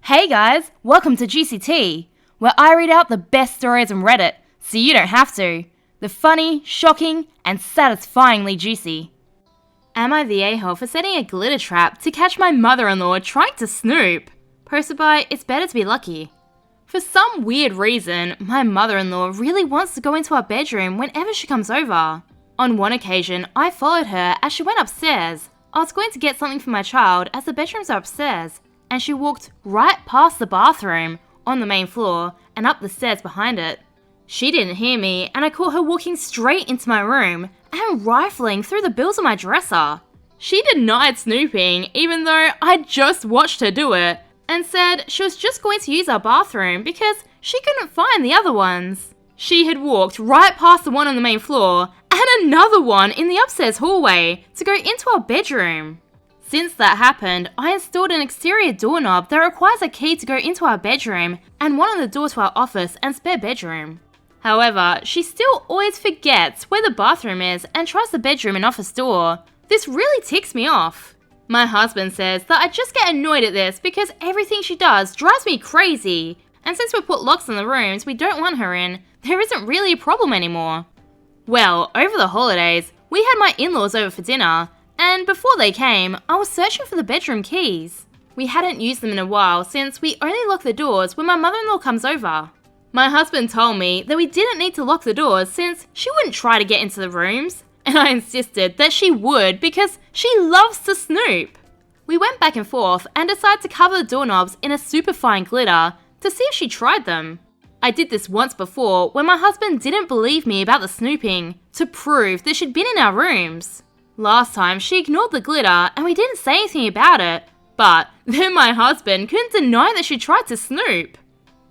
Hey guys, welcome to Juicy Tea, where I read out the best stories on Reddit, so you don't have to. The funny, shocking, and satisfyingly juicy. Am I the a-hole for setting a glitter trap to catch my mother-in-law trying to snoop? Posted by It's Better to Be Lucky. For some weird reason, my mother-in-law really wants to go into our bedroom whenever she comes over. On one occasion, I followed her as she went upstairs. I was going to get something for my child as the bedrooms are upstairs, and she walked right past the bathroom on the main floor and up the stairs behind it. She didn't hear me, and I caught her walking straight into my room and rifling through the bills of my dresser. She denied snooping, even though I just watched her do it, and said she was just going to use our bathroom because she couldn't find the other ones. She had walked right past the one on the main floor and another one in the upstairs hallway to go into our bedroom. Since that happened, I installed an exterior doorknob that requires a key to go into our bedroom and one on the door to our office and spare bedroom. However, she still always forgets where the bathroom is and tries the bedroom and office door. This really ticks me off. My husband says that I just get annoyed at this because everything she does drives me crazy, and since we put locks on the rooms we don't want her in, there isn't really a problem anymore. Well, over the holidays, we had my in-laws over for dinner, and before they came, I was searching for the bedroom keys. We hadn't used them in a while since we only lock the doors when my mother-in-law comes over. My husband told me that we didn't need to lock the doors since she wouldn't try to get into the rooms, and I insisted that she would because she loves to snoop. We went back and forth and decided to cover the doorknobs in a super fine glitter to see if she tried them. I did this once before when my husband didn't believe me about the snooping to prove that she'd been in our rooms. Last time she ignored the glitter and we didn't say anything about it, but then my husband couldn't deny that she tried to snoop.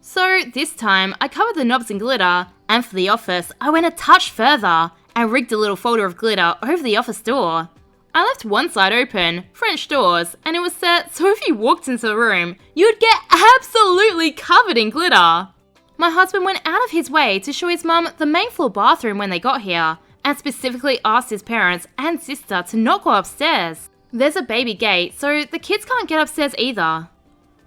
So this time I covered the knobs in glitter, and for the office I went a touch further and rigged a little folder of glitter over the office door. I left one side open, French doors, and it was set so if you walked into the room, you'd get absolutely covered in glitter. My husband went out of his way to show his mum the main floor bathroom when they got here, and specifically asked his parents and sister to not go upstairs. There's a baby gate, so the kids can't get upstairs either.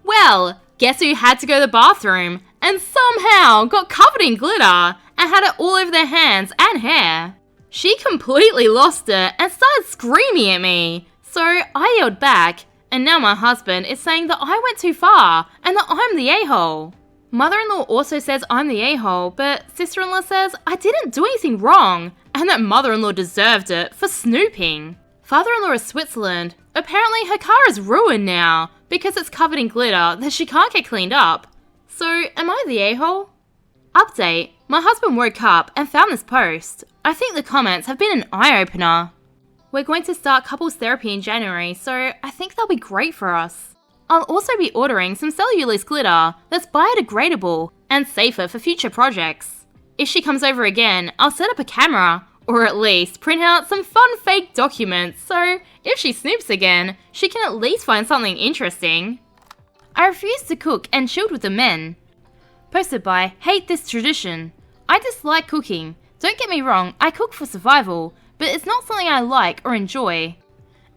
Well, guess who had to go to the bathroom and somehow got covered in glitter and had it all over their hands and hair? She completely lost it and started screaming at me, so I yelled back, and now my husband is saying that I went too far and that I'm the a-hole. Mother-in-law also says I'm the a-hole, but sister-in-law says I didn't do anything wrong and that mother-in-law deserved it for snooping. Father-in-law is Switzerland. Apparently her car is ruined now because it's covered in glitter that she can't get cleaned up. So am I the a-hole? Update. My husband woke up and found this post. I think the comments have been an eye-opener. We're going to start couples therapy in January, so I think they'll be great for us. I'll also be ordering some cellulose glitter that's biodegradable and safer for future projects. If she comes over again, I'll set up a camera, or at least print out some fun fake documents so if she snoops again, she can at least find something interesting. I refused to cook and chilled with the men. Posted by Hate This Tradition. I dislike cooking. Don't get me wrong, I cook for survival, but it's not something I like or enjoy.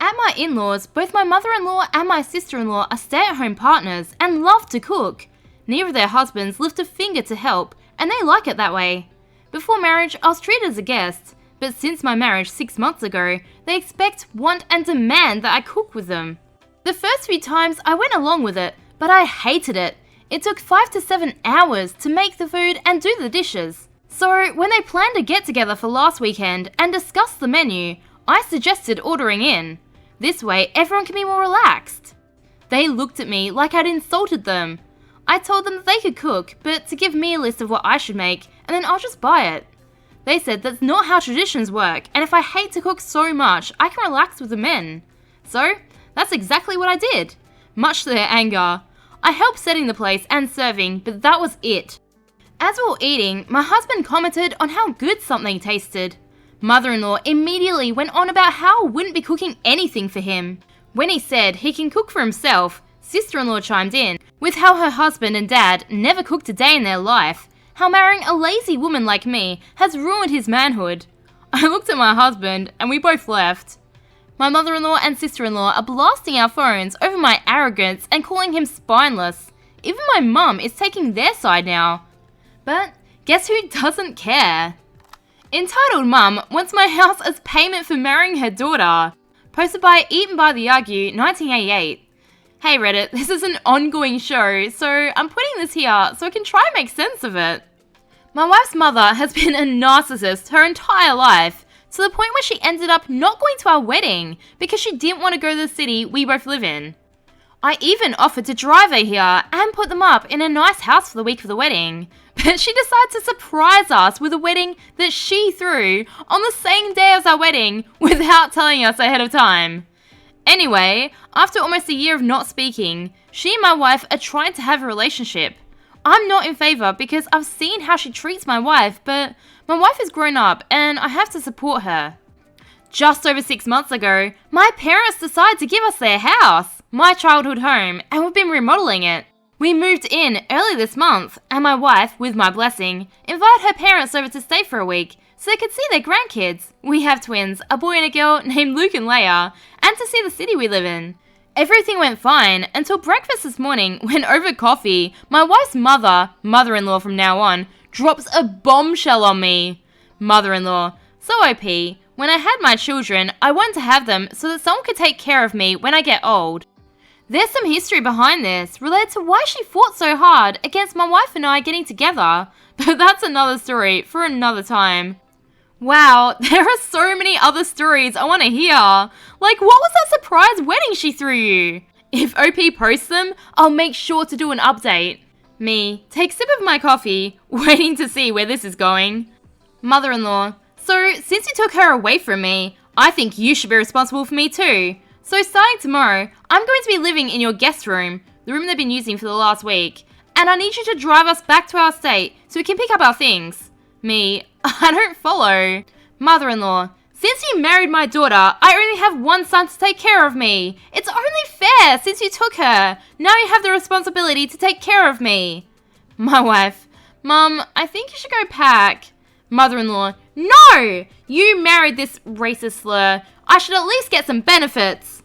At my in-laws, both my mother-in-law and my sister-in-law are stay-at-home partners and love to cook. Neither of their husbands lift a finger to help, and they like it that way. Before marriage, I was treated as a guest, but since my marriage 6 months ago, they expect, want, and demand that I cook with them. The first few times I went along with it, but I hated it. It took 5 to 7 hours to make the food and do the dishes. So when they planned a get-together for last weekend and discussed the menu, I suggested ordering in. This way, everyone can be more relaxed. They looked at me like I'd insulted them. I told them that they could cook, but to give me a list of what I should make, and then I'll just buy it. They said that's not how traditions work, and if I hate to cook so much, I can relax with the men. So, that's exactly what I did. Much to their anger. I helped setting the place and serving, but that was it. As we were eating, my husband commented on how good something tasted. Mother-in-law immediately went on about how I wouldn't be cooking anything for him. When he said he can cook for himself, sister-in-law chimed in with how her husband and dad never cooked a day in their life, how marrying a lazy woman like me has ruined his manhood. I looked at my husband and we both left. My mother-in-law and sister-in-law are blasting our phones over my arrogance and calling him spineless. Even my mum is taking their side now. But guess who doesn't care? Entitled Mum wants my house as payment for marrying her daughter. Posted by Eaten by the Argue, 1988. Hey Reddit, this is an ongoing show, so I'm putting this here so I can try and make sense of it. My wife's mother has been a narcissist her entire life, to the point where she ended up not going to our wedding because she didn't want to go to the city we both live in. I even offered to drive her here and put them up in a nice house for the week of the wedding, but she decided to surprise us with a wedding that she threw on the same day as our wedding without telling us ahead of time. Anyway, after almost a year of not speaking, she and my wife are trying to have a relationship. I'm not in favour because I've seen how she treats my wife, but my wife is grown up and I have to support her. Just over 6 months ago, my parents decided to give us their house, my childhood home, and we've been remodeling it. We moved in early this month, and my wife, with my blessing, invited her parents over to stay for a week so they could see their grandkids. We have twins, a boy and a girl named Luke and Leia, and to see the city we live in. Everything went fine until breakfast this morning when over coffee, my wife's mother-in-law from now on, drops a bombshell on me. Mother-in-law, so OP. When I had my children, I wanted to have them so that someone could take care of me when I get old. There's some history behind this related to why she fought so hard against my wife and I getting together, but that's another story for another time. Wow, there are so many other stories I want to hear. Like, what was that surprise wedding she threw you? If OP posts them, I'll make sure to do an update. Me, take a sip of my coffee, waiting to see where this is going. Mother-in-law, so since you took her away from me, I think you should be responsible for me too. So starting tomorrow, I'm going to be living in your guest room, the room they've been using for the last week, and I need you to drive us back to our estate so we can pick up our things. Me, I don't follow. Mother-in-law, since you married my daughter, I only have one son to take care of me. It's only fair since you took her. Now you have the responsibility to take care of me. My wife, Mum, I think you should go pack. Mother-in-law, no! You married this racist slur. I should at least get some benefits.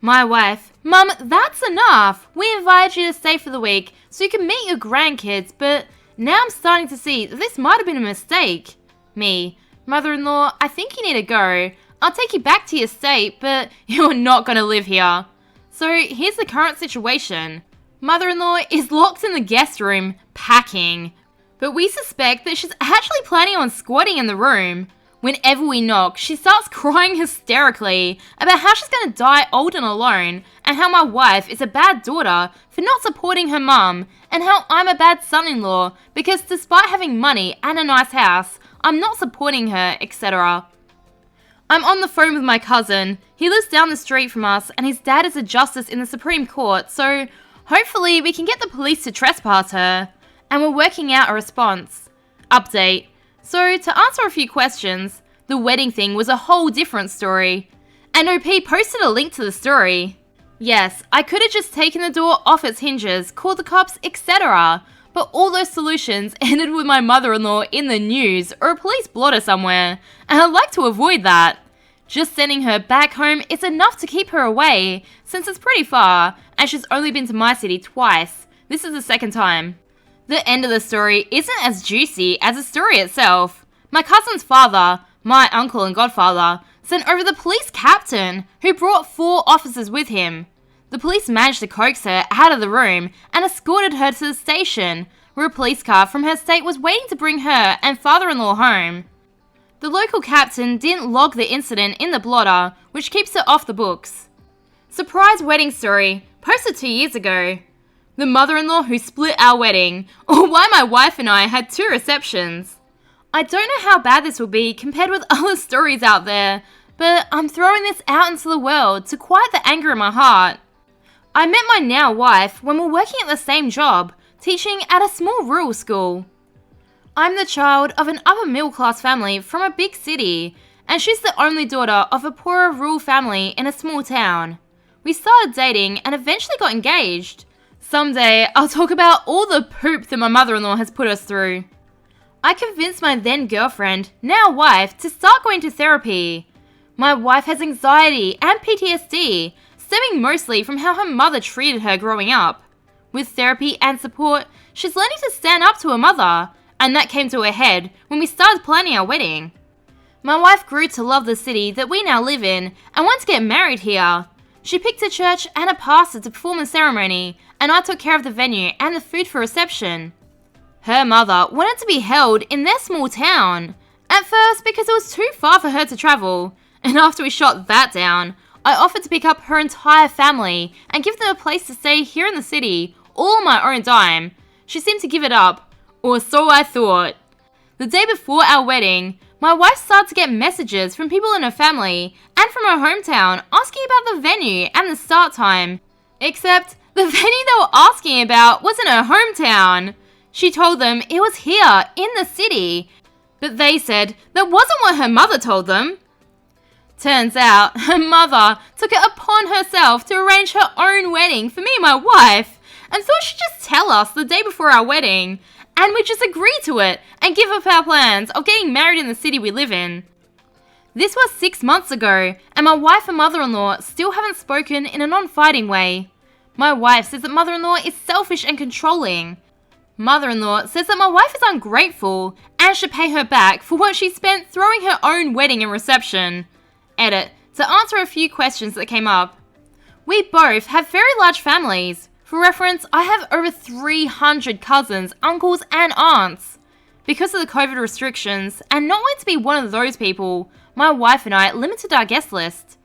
My wife, Mum, that's enough. We invited you to stay for the week so you can meet your grandkids, but now I'm starting to see that this might have been a mistake. Me, Mother-in-law, I think you need to go. I'll take you back to your estate, but you're not going to live here. So here's the current situation. Mother-in-law is locked in the guest room, packing. But we suspect that she's actually planning on squatting in the room. Whenever we knock, she starts crying hysterically about how she's going to die old and alone, and how my wife is a bad daughter for not supporting her mum, and how I'm a bad son-in-law because despite having money and a nice house, I'm not supporting her, etc. I'm on the phone with my cousin. He lives down the street from us, and his dad is a justice in the Supreme Court, so hopefully we can get the police to trespass her. And we're working out a response. Update. So, to answer a few questions, the wedding thing was a whole different story. And OP posted a link to the story. Yes, I could have just taken the door off its hinges, called the cops, etc. But all those solutions ended with my mother-in-law in the news or a police blotter somewhere, and I'd like to avoid that. Just sending her back home is enough to keep her away, since it's pretty far, and she's only been to my city twice. This is the second time. The end of the story isn't as juicy as the story itself. My cousin's father, my uncle and godfather, sent over the police captain, who brought 4 officers with him. The police managed to coax her out of the room and escorted her to the station, where a police car from her state was waiting to bring her and father-in-law home. The local captain didn't log the incident in the blotter, which keeps it off the books. Surprise wedding story, posted 2 years ago. The mother-in-law who split our wedding, or why my wife and I had 2 receptions. I don't know how bad this will be compared with other stories out there, but I'm throwing this out into the world to quiet the anger in my heart. I met my now wife when we're working at the same job, teaching at a small rural school. I'm the child of an upper middle class family from a big city, and she's the only daughter of a poorer rural family in a small town. We started dating and eventually got engaged. Someday, I'll talk about all the poop that my mother-in-law has put us through. I convinced my then girlfriend, now wife, to start going to therapy. My wife has anxiety and PTSD, stemming mostly from how her mother treated her growing up. With therapy and support, she's learning to stand up to her mother, and that came to a head when we started planning our wedding. My wife grew to love the city that we now live in and wanted to get married here. She picked a church and a pastor to perform the ceremony, and I took care of the venue and the food for reception. Her mother wanted to be held in their small town, at first because it was too far for her to travel, and after we shot that down, I offered to pick up her entire family and give them a place to stay here in the city, all on my own dime. She seemed to give it up, or so I thought. The day before our wedding, my wife started to get messages from people in her family and from her hometown asking about the venue and the start time. Except the venue they were asking about was in her hometown. She told them it was here in the city, but they said that wasn't what her mother told them. Turns out her mother took it upon herself to arrange her own wedding for me and my wife, and thought she'd just tell us the day before our wedding, and we'd just agree to it and give up our plans of getting married in the city we live in. This was 6 months ago, and my wife and mother-in-law still haven't spoken in a non-fighting way. My wife says that mother-in-law is selfish and controlling. Mother-in-law says that my wife is ungrateful and should pay her back for what she spent throwing her own wedding and reception. Edit, to answer a few questions that came up. We both have very large families. For reference, I have over 300 cousins, uncles and aunts. Because of the COVID restrictions, and not wanting to be one of those people, my wife and I limited our guest list.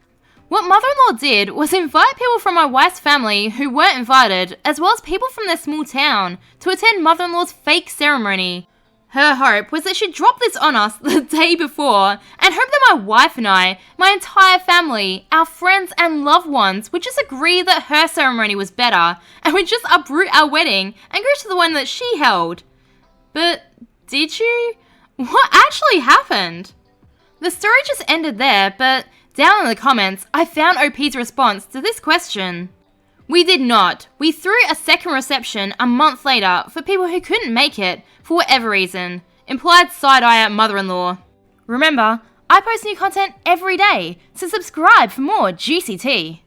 What mother-in-law did was invite people from my wife's family who weren't invited, as well as people from their small town, to attend mother-in-law's fake ceremony. Her hope was that she'd drop this on us the day before, and hope that my wife and I, my entire family, our friends and loved ones would just agree that her ceremony was better, and we'd just uproot our wedding and go to the one that she held. But did you? What actually happened? The story just ended there, but down in the comments, I found OP's response to this question. We did not. We threw a second reception a month later for people who couldn't make it, for whatever reason. Implied side-eye at mother-in-law. Remember, I post new content every day, so subscribe for more juicy tea.